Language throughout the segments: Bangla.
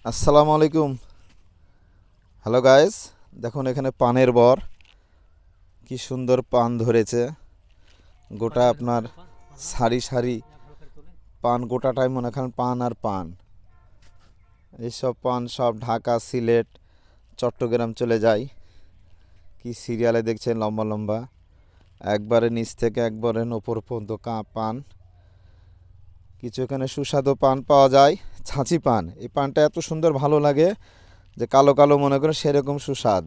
আসসালামু আলাইকুম। হ্যালো গাইস, দেখুন এখানে পানের বর কি সুন্দর পান ধরেছে। গোটা আপনার সারি সারি পান, গোটাটাই মনে করেন পান আর পান। এইসব পান সব ঢাকা, সিলেট, চট্টগ্রাম চলে যায়। কি সিরিয়ালে দেখছেন, লম্বা লম্বা, একবারে নিচ থেকে একবারে ওপর পর্যন্ত পান। কিছু এখানে সুস্বাদু পান পাওয়া যায়, ছাঁচি পান। এই পানটা এত সুন্দর ভালো লাগে যে কালো কালো মনে করেন সেরকম সুস্বাদ।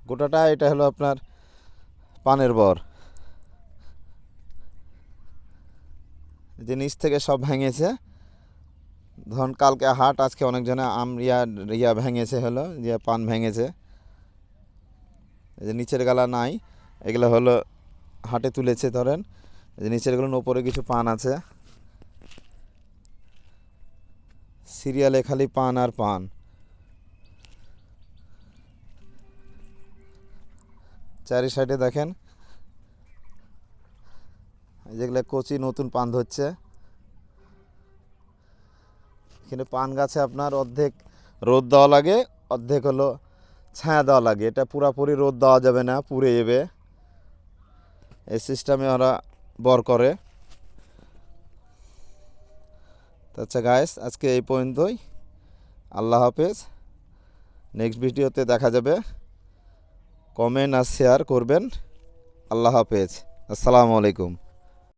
গোটাটা এটা হলো আপনার পানের বর। যে নিচ থেকে সব ভেঙেছে। ধরুন কালকে হাট, আজকে অনেকজনে ইয়া ভেঙেছে, হলো যে পান ভেঙেছে। এই যে নিচের গালা নাই, এগুলো হলো হাটে তুলেছে। ধরেন এই যে নিচের গুলো, ওপরে কিছু পান আছে। সিরিয়ালে খালি পান আর পান। চারি সাইডে দেখেন যেগুলো কচি নতুন পান ধরছে। কিন্তু পান গাছে আপনার অর্ধেক রোদ দেওয়া লাগে, অর্ধেক হলো ছায়া দেওয়া লাগে। এটা পুরাপুরি রোদ দেওয়া যাবে না, পুড়ে যাবে। এই সিস্টেমে ওরা বর করে। আচ্ছা গাইস, আজকে এই পর্যন্তই। আল্লাহ হাফেজ। নেক্সট ভিডিওতে দেখা যাবে। কমেন্ট আর শেয়ার করবেন। আল্লাহ হাফেজ। আসসালামু আলাইকুম।